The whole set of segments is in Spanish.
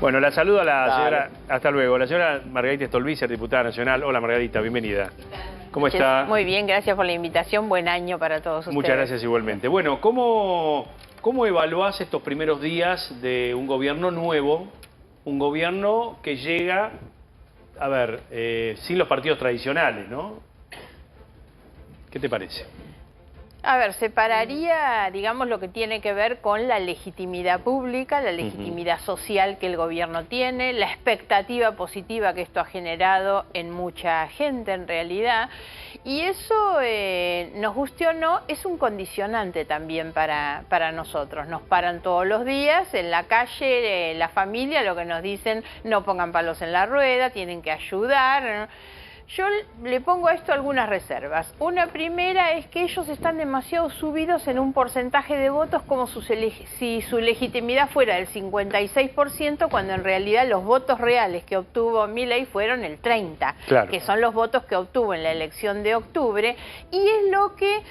Bueno, la saludo a la señora, hasta luego, la señora Margarita Stolbizer, diputada nacional. Hola Margarita, bienvenida. ¿Cómo está? Muy bien, gracias por la invitación, buen año para todos ustedes. Muchas gracias igualmente. Bueno, ¿cómo evaluás estos primeros días de un gobierno nuevo? Un gobierno que llega, a ver, sin los partidos tradicionales, ¿no? ¿Qué te parece? A ver, separaría, digamos, lo que tiene que ver con la legitimidad pública, la legitimidad social que el gobierno tiene, la expectativa positiva que esto ha generado en mucha gente en realidad. Y eso, nos guste o no, es un condicionante también para nosotros. Nos paran todos los días en la calle, la familia, lo que nos dicen, no pongan palos en la rueda, tienen que ayudar, ¿no? Yo le pongo a esto algunas reservas. Una primera es que ellos están demasiado subidos en un porcentaje de votos como si su legitimidad fuera del 56%, cuando en realidad los votos reales que obtuvo Milei fueron el 30%, claro, que son los votos que obtuvo en la elección de octubre, y es lo que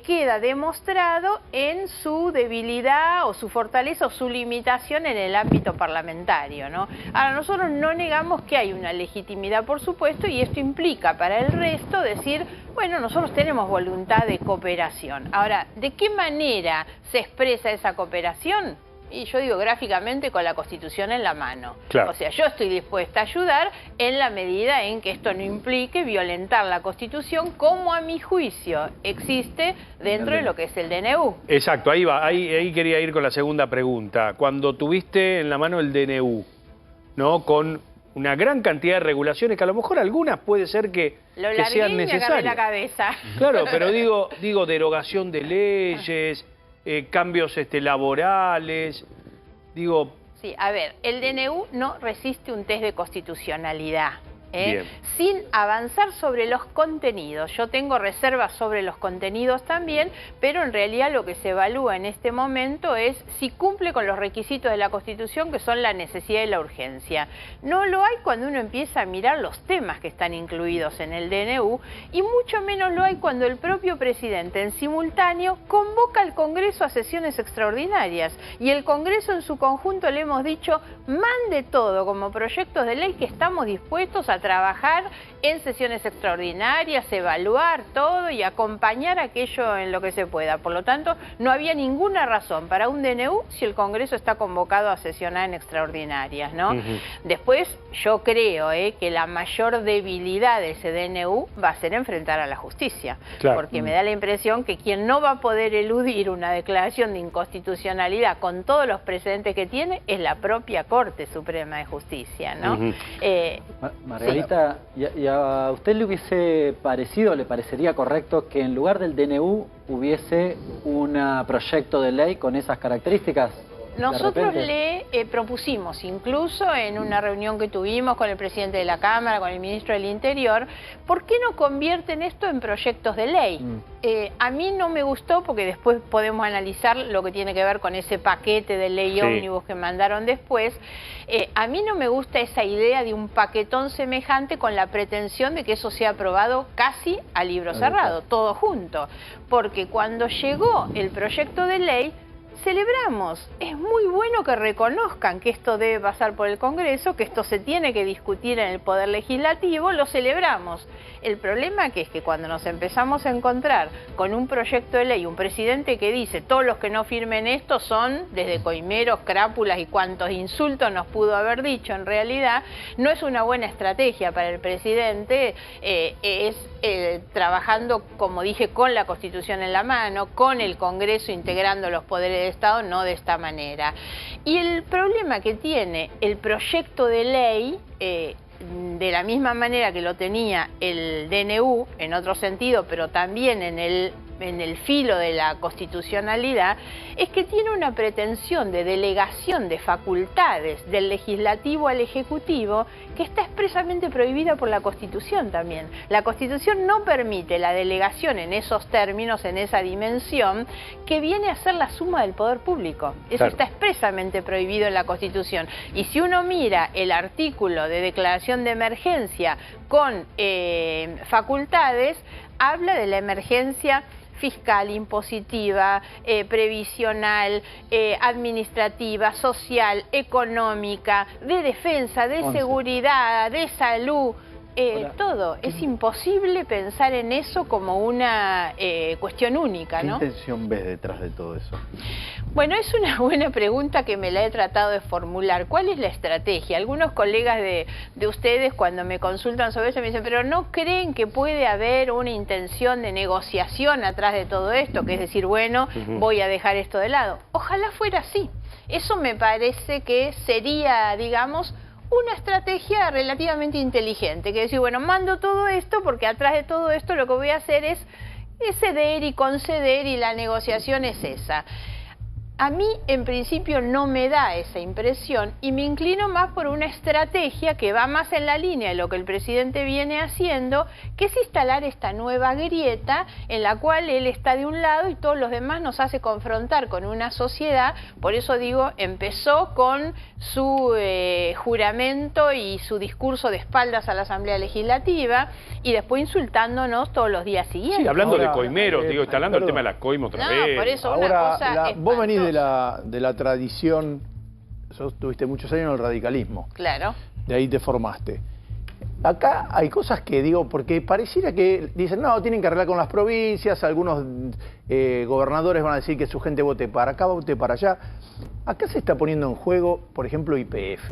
queda demostrado en su debilidad o su fortaleza o su limitación en el ámbito parlamentario, ¿no? Ahora, nosotros no negamos que hay una legitimidad, por supuesto, y esto implica para el resto decir, bueno, nosotros tenemos voluntad de cooperación. Ahora, ¿de qué manera se expresa esa cooperación? Y yo digo gráficamente, con la Constitución en la mano. Claro. O sea, yo estoy dispuesta a ayudar en la medida en que esto no implique violentar la Constitución, como a mi juicio existe dentro de lo que es el DNU. Exacto, ahí va, ahí quería ir con la segunda pregunta. Cuando tuviste en la mano el DNU, ¿no? Con una gran cantidad de regulaciones, que a lo mejor algunas puede ser que sean necesarias. La cabeza. Claro, pero digo derogación de leyes, cambios laborales, digo... Sí, a ver, el DNU no resiste un test de constitucionalidad. Bien. Sin avanzar sobre los contenidos. Yo tengo reservas sobre los contenidos también, pero en realidad lo que se evalúa en este momento es si cumple con los requisitos de la Constitución, que son la necesidad y la urgencia. No lo hay cuando uno empieza a mirar los temas que están incluidos en el DNU, y mucho menos lo hay cuando el propio presidente en simultáneo convoca al Congreso a sesiones extraordinarias, y el Congreso en su conjunto le hemos dicho, mande todo como proyectos de ley, que estamos dispuestos a trabajar en sesiones extraordinarias, evaluar todo y acompañar aquello en lo que se pueda. Por lo tanto, no había ninguna razón para un DNU si el Congreso está convocado a sesionar en extraordinarias, ¿no? Después, yo creo que la mayor debilidad de ese DNU va a ser enfrentar a la justicia, claro, porque me da la impresión que quien no va a poder eludir una declaración de inconstitucionalidad con todos los precedentes que tiene es la propia Corte Suprema de Justicia, ¿no? Margarita, ¿y a usted le hubiese parecido, le parecería correcto que en lugar del DNU hubiese un proyecto de ley con esas características? Nosotros le propusimos, incluso en una reunión que tuvimos con el presidente de la Cámara, con el ministro del Interior, ¿por qué no convierten esto en proyectos de ley? A mí no me gustó, porque después podemos analizar lo que tiene que ver con ese paquete de ley ómnibus que mandaron después. A mí no me gusta esa idea de un paquetón semejante con la pretensión de que eso sea aprobado casi a libro cerrado, todo junto. Porque cuando llegó el proyecto de ley, celebramos. Es muy bueno que reconozcan que esto debe pasar por el Congreso, que esto se tiene que discutir en el Poder Legislativo, lo celebramos. El problema que es que cuando nos empezamos a encontrar con un proyecto de ley, un presidente que dice todos los que no firmen esto son desde coimeros, crápulas y cuantos insultos nos pudo haber dicho, en realidad no es una buena estrategia para el presidente, trabajando, como dije, con la Constitución en la mano, con el Congreso integrando los poderes de Estado, no de esta manera. Y el problema que tiene el proyecto de ley, de la misma manera que lo tenía el DNU, en otro sentido, pero también en el filo de la constitucionalidad, es que tiene una pretensión de delegación de facultades del legislativo al ejecutivo que está expresamente prohibida por la Constitución también. La Constitución no permite la delegación en esos términos, en esa dimensión, que viene a ser la suma del poder público. Eso está expresamente prohibido en la Constitución. Y si uno mira el artículo de declaración de emergencia con facultades, habla de la emergencia fiscal, impositiva, previsional, administrativa, social, económica, de defensa, de seguridad, de salud. Todo. Es imposible pensar en eso como una cuestión única, ¿no? ¿Qué intención ves detrás de todo eso? Bueno, es una buena pregunta que me la he tratado de formular. ¿Cuál es la estrategia? Algunos colegas de ustedes cuando me consultan sobre eso me dicen, pero ¿no creen que puede haber una intención de negociación atrás de todo esto? Que es decir, bueno, voy a dejar esto de lado. Ojalá fuera así. Eso me parece que sería, digamos, una estrategia relativamente inteligente, que decir, bueno, mando todo esto porque atrás de todo esto lo que voy a hacer es ceder y conceder y la negociación es esa. A mí, en principio, no me da esa impresión y me inclino más por una estrategia que va más en la línea de lo que el presidente viene haciendo, que es instalar esta nueva grieta en la cual él está de un lado y todos los demás nos hace confrontar con una sociedad. Por eso digo, empezó con su juramento y su discurso de espaldas a la Asamblea Legislativa y después insultándonos todos los días siguientes. Sí, hablando de coimeros, digo, está hablando del tema de la coima otra vez. Por eso ahora, una cosa vos venís de la tradición, sos, tuviste muchos años en el radicalismo. Claro. De ahí te formaste. Acá hay cosas que digo, porque pareciera que dicen, no, tienen que arreglar con las provincias, algunos gobernadores van a decir que su gente vote para acá, vote para allá. Acá se está poniendo en juego, por ejemplo, YPF,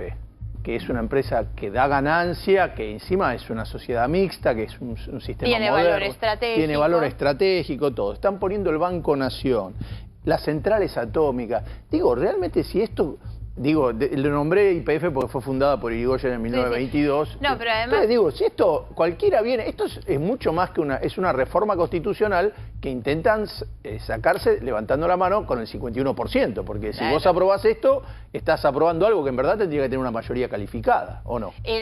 que es una empresa que da ganancia, que encima es una sociedad mixta, que es un sistema tiene moderno, valor estratégico. Tiene valor estratégico, todo. Están poniendo el Banco Nación, las centrales atómicas. Digo, realmente si esto... Digo, le nombré YPF porque fue fundada por Irigoyen en 1922. Sí. No, pero además... Entonces digo, si esto cualquiera viene, esto es mucho más que es una reforma constitucional que intentan sacarse levantando la mano con el 51%, porque si vos aprobás esto, estás aprobando algo que en verdad tendría que tener una mayoría calificada, ¿o no? En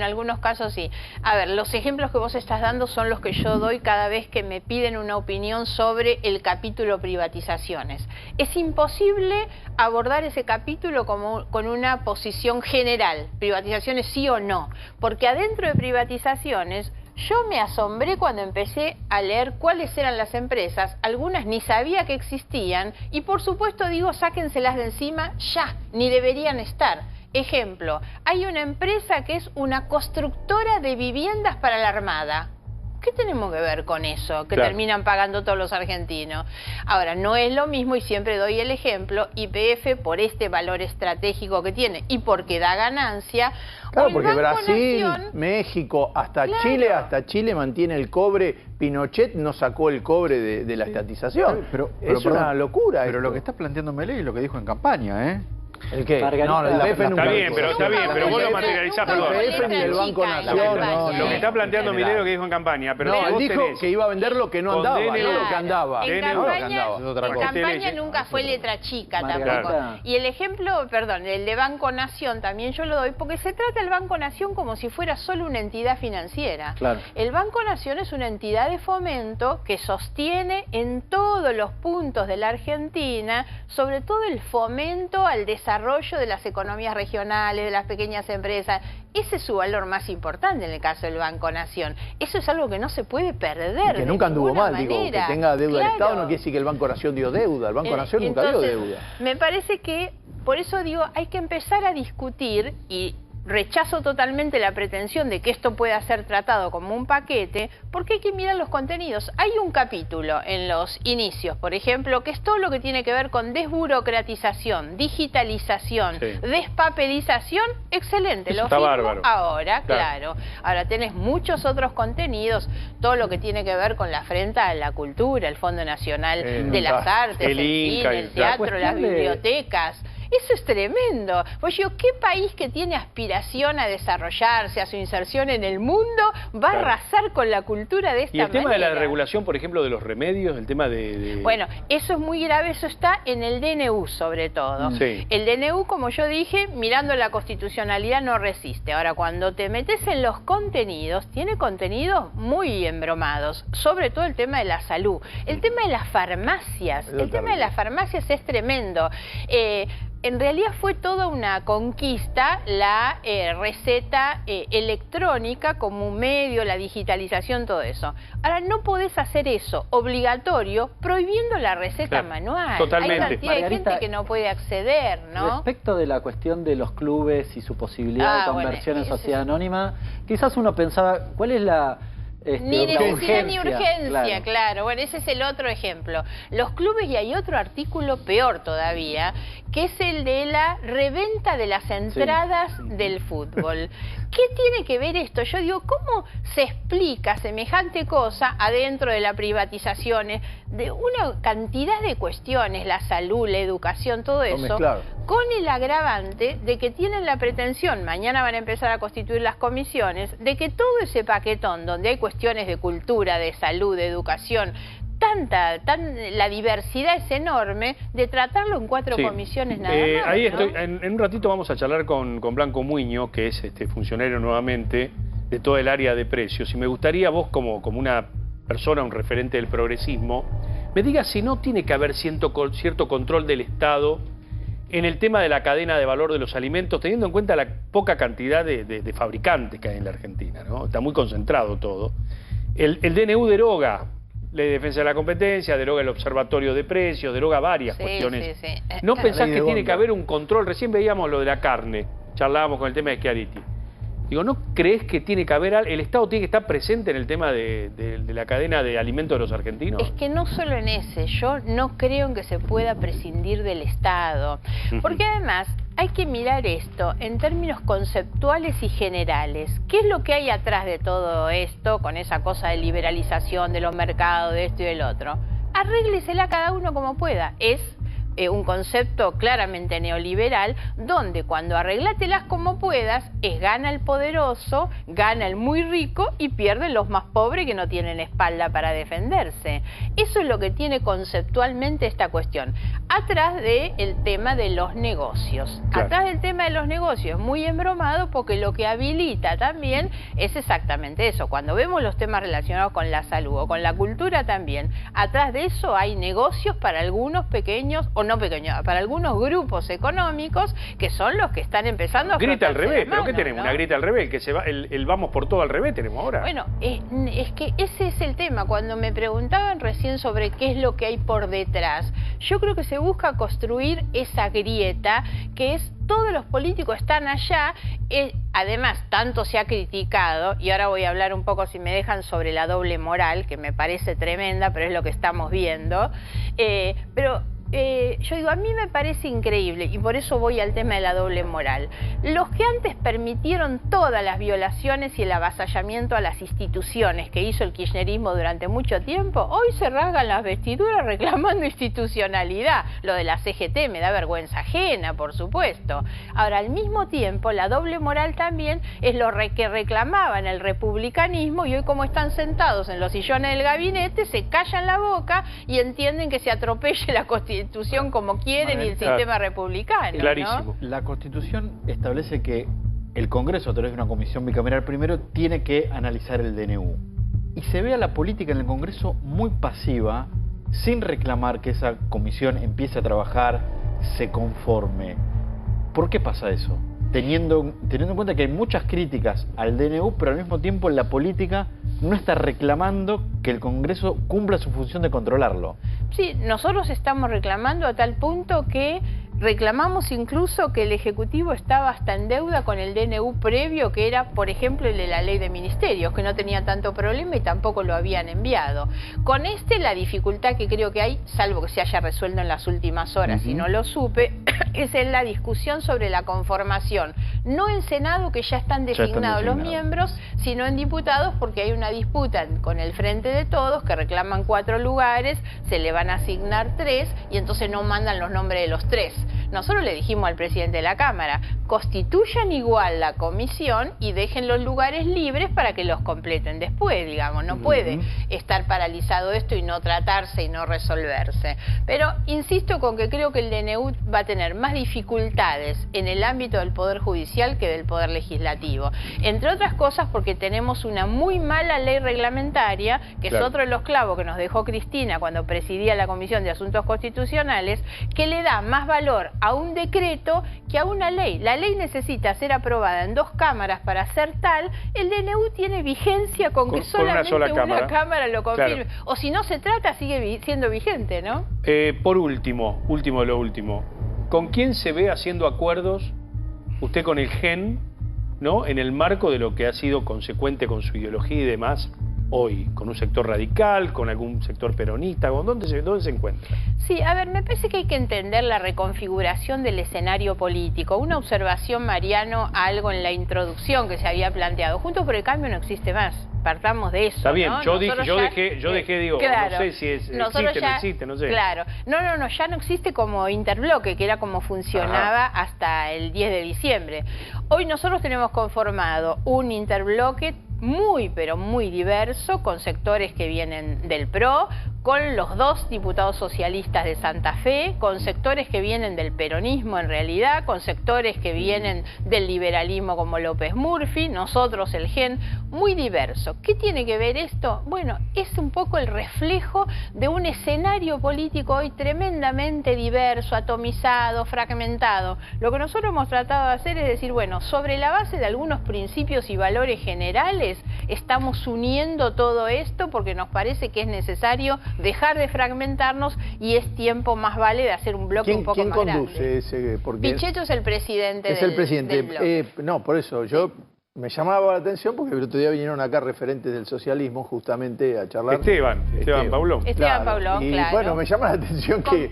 algunos casos sí. A ver, los ejemplos que vos estás dando son los que yo doy cada vez que me piden una opinión sobre el capítulo privatizaciones. Es imposible abordar ese capítulo con una posición general, privatizaciones sí o no, porque adentro de privatizaciones yo me asombré cuando empecé a leer cuáles eran las empresas, algunas ni sabía que existían y por supuesto digo, sáquenselas de encima ya, ni deberían estar. Ejemplo, hay una empresa que es una constructora de viviendas para la Armada. ¿Qué tenemos que ver con eso? Que terminan pagando todos los argentinos. Ahora, no es lo mismo, y siempre doy el ejemplo, YPF por este valor estratégico que tiene y porque da ganancia. Claro, porque Brasil, México, hasta Chile mantiene el cobre. Pinochet no sacó el cobre de la estatización. Pero es una locura. Pero lo que está planteando Milei es lo que dijo en campaña, ¿eh? ¿El qué? No, el YPF nunca. Está bien, pero vos lo materializás, perdón. El YPF ni el Banco Nación. Lo que está planteando Milei lo que dijo en campaña. Pero no, él dijo que iba a vender lo que no andaba, no lo que andaba. En campaña nunca fue letra chica tampoco. Y el ejemplo, perdón, el de Banco Nación también yo lo doy porque se trata del Banco Nación como si fuera solo una entidad financiera. Claro. El Banco Nación es una entidad de fomento que sostiene en todos los puntos de la Argentina, sobre todo el fomento al desarrollo de las economías regionales, de las pequeñas empresas. Ese es su valor más importante en el caso del Banco Nación. Eso es algo que no se puede perder. Que nunca anduvo mal, digo, que tenga deuda del Estado no quiere decir que el Banco Nación dio deuda. El Banco Nación nunca dio deuda. Me parece que, por eso digo, hay que empezar a discutir y rechazo totalmente la pretensión de que esto pueda ser tratado como un paquete, porque hay que mirar los contenidos. Hay un capítulo en los inicios, por ejemplo, que es todo lo que tiene que ver con desburocratización, digitalización, despapelización, excelente. Eso lo está firmo bárbaro. Ahora, claro. Ahora tenés muchos otros contenidos, todo lo que tiene que ver con la afrenta a la cultura, el Fondo Nacional de las Artes, el cine, el teatro, las bibliotecas. Eso es tremendo. Pues yo, ¿qué país que tiene aspiración a desarrollarse, a su inserción en el mundo, va a arrasar con la cultura de esta manera? Y el tema de la regulación, por ejemplo, de los remedios, el tema de... Bueno, eso es muy grave, eso está en el DNU sobre todo. Sí. El DNU, como yo dije, mirando la constitucionalidad no resiste. Ahora, cuando te metes en los contenidos, tiene contenidos muy embromados, sobre todo el tema de la salud. El tema de las farmacias, el tema de las farmacias es tremendo. en realidad fue toda una conquista la receta electrónica como un medio, la digitalización, todo eso. Ahora, no podés hacer eso obligatorio prohibiendo la receta manual. Totalmente. Hay cantidad de gente que no puede acceder, ¿no? Respecto de la cuestión de los clubes y su posibilidad de conversión en sociedad anónima, quizás uno pensaba, ¿cuál es la... ni necesidad ni urgencia, claro. Claro. Bueno, ese es el otro ejemplo. Los clubes, y hay otro artículo peor todavía, que es el de la reventa de las entradas del fútbol. ¿Qué tiene que ver esto? Yo digo, ¿cómo se explica semejante cosa adentro de la privatización de una cantidad de cuestiones, la salud, la educación, todo eso, con el agravante de que tienen la pretensión, mañana van a empezar a constituir las comisiones, de que todo ese paquetón donde hay cuestiones de cultura, de salud, de educación, la diversidad es enorme, de tratarlo en 4 comisiones nada más. Ahí ¿no? estoy, en un ratito vamos a charlar con Blanco Muñoz, que es funcionario nuevamente de todo el área de precios, y me gustaría vos como una persona, un referente del progresismo, me digas si no tiene que haber cierto control del Estado en el tema de la cadena de valor de los alimentos, teniendo en cuenta la poca cantidad de fabricantes que hay en la Argentina, ¿no? Está muy concentrado todo. El DNU deroga Ley de Defensa de la Competencia, deroga el Observatorio de Precios, deroga varias cuestiones. ¿No pensás que tiene que haber un control? Recién veíamos lo de la carne, charlábamos con el tema de Schiaretti. Digo, ¿no crees que tiene que haber, el Estado tiene que estar presente en el tema de la cadena de alimentos de los argentinos? Es que no solo en ese, yo no creo en que se pueda prescindir del Estado, porque además hay que mirar esto en términos conceptuales y generales. ¿Qué es lo que hay atrás de todo esto, con esa cosa de liberalización de los mercados, de esto y del otro? Arréglesela cada uno como pueda. Es un concepto claramente neoliberal, donde cuando arreglátelas como puedas, gana el poderoso, gana el muy rico y pierden los más pobres que no tienen espalda para defenderse. Eso es lo que tiene conceptualmente esta cuestión. Atrás del tema de los negocios. Claro. Atrás del tema de los negocios, muy embromado, porque lo que habilita también es exactamente eso. Cuando vemos los temas relacionados con la salud o con la cultura también, atrás de eso hay negocios para algunos pequeños, o no pequeños, para algunos grupos económicos que son los que están empezando a Grita al frotarse revés, las ¿pero qué manos, tenemos? ¿no? Una grita al revés, el que se va, el vamos por todo al revés tenemos ahora. Bueno, es que ese es el tema. Cuando me preguntaban recién sobre qué es lo que hay por detrás, yo creo que se busca construir esa grieta que es todos los políticos están allá. Además, tanto se ha criticado, y ahora voy a hablar un poco, si me dejan, sobre la doble moral, que me parece tremenda, pero es lo que estamos viendo. Yo digo, a mí me parece increíble, y por eso voy al tema de la doble moral. Los que antes permitieron todas las violaciones y el avasallamiento a las instituciones que hizo el kirchnerismo durante mucho tiempo, hoy se rasgan las vestiduras reclamando institucionalidad. Lo de la CGT me da vergüenza ajena, por supuesto. Ahora, al mismo tiempo, la doble moral también es lo que reclamaban el republicanismo, y hoy, como están sentados en los sillones del gabinete, se callan la boca y entienden que se atropelle la Constitución como quieren y el sistema republicano. Clarísimo. ¿no? La Constitución establece que el Congreso, a través de una comisión bicameral primero, tiene que analizar el DNU. Y se ve a la política en el Congreso muy pasiva, sin reclamar que esa comisión empiece a trabajar, se conforme. ¿Por qué pasa eso? Teniendo en cuenta que hay muchas críticas al DNU, pero al mismo tiempo la política no está reclamando que el Congreso cumpla su función de controlarlo. Sí, nosotros estamos reclamando a tal punto que reclamamos incluso que el Ejecutivo estaba hasta en deuda con el DNU previo, que era, por ejemplo, el de la Ley de Ministerios, que no tenía tanto problema y tampoco lo habían enviado. Con la dificultad que creo que hay, salvo que se haya resuelto en las últimas horas, y no lo supe, es en la discusión sobre la conformación. No en Senado, que ya están designados los miembros, sino en diputados, porque hay una disputa con el Frente de Todos, que reclaman 4 lugares, se le van a asignar 3, y entonces no mandan los nombres de los 3. Nosotros le dijimos al presidente de la Cámara, constituyan igual la comisión y dejen los lugares libres para que los completen después, digamos. No puede estar paralizado esto y no tratarse y no resolverse. Pero insisto con que creo que el DNU va a tener más dificultades en el ámbito del Poder Judicial que del Poder Legislativo. Entre otras cosas porque tenemos una muy mala ley reglamentaria, que es otro de los clavos que nos dejó Cristina cuando presidía la Comisión de Asuntos Constitucionales, que le da más valor a un decreto que a una ley. La ley necesita ser aprobada en 2 cámaras para ser tal. El DNU tiene vigencia con que solamente una cámara lo confirme. Claro. O si no se trata, sigue siendo vigente, ¿no? Por último de lo último, ¿con quién se ve haciendo acuerdos usted con el GEN, ¿no? En el marco de lo que ha sido consecuente con su ideología y demás hoy, con un sector radical, con algún sector peronista, ¿dónde se encuentra? Sí, a ver, me parece que hay que entender la reconfiguración del escenario político. Una observación, Mariano, a algo en la introducción que se había planteado. Juntos por el Cambio no existe más. Partamos de eso. Está bien, ¿no? yo dejé, digo, claro, no sé si existe, no sé. Claro, no, ya no existe como interbloque, que era como funcionaba hasta el 10 de diciembre. Hoy nosotros tenemos conformado un interbloque muy, pero muy diverso, con sectores que vienen del PRO, con los 2 diputados socialistas de Santa Fe, con sectores que vienen del peronismo en realidad, con sectores que vienen del liberalismo como López Murphy, nosotros el GEN, muy diverso. ¿Qué tiene que ver esto? Bueno, es un poco el reflejo de un escenario político hoy tremendamente diverso, atomizado, fragmentado. Lo que nosotros hemos tratado de hacer es decir, bueno, sobre la base de algunos principios y valores generales, estamos uniendo todo esto porque nos parece que es necesario dejar de fragmentarnos y es tiempo, más vale, de hacer un bloque un poco más grande. ¿Quién conduce ese? Pichetto es el presidente del bloque. No, por eso, yo me llamaba la atención porque el otro día vinieron acá referentes del socialismo justamente a charlar. Esteban Paulón. Esteban Paulón, y claro. Bueno, me llama la atención que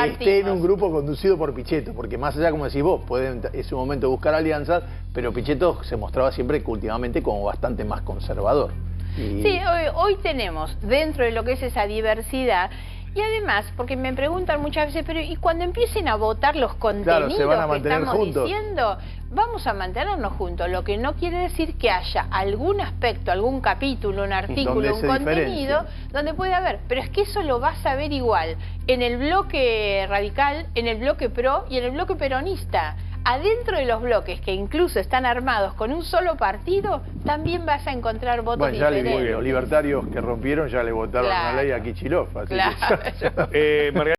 esté en un grupo conducido por Pichetto, porque más allá, como decís vos, pueden en su momento buscar alianzas, pero Pichetto se mostraba siempre que últimamente como bastante más conservador. Sí, hoy tenemos dentro de lo que es esa diversidad. Y además, porque me preguntan muchas veces, pero ¿y cuando empiecen a votar los contenidos se van a mantener que estamos juntos diciendo? Vamos a mantenernos juntos, lo que no quiere decir que haya algún aspecto, algún capítulo, un artículo, un contenido donde puede haber, pero es que eso lo vas a ver igual en el bloque radical, en el bloque PRO y en el bloque peronista. Adentro de los bloques que incluso están armados con un solo partido, también vas a encontrar votos diferentes. Los libertarios que rompieron ya le votaron la ley a Kicillof. Claro. Margarita.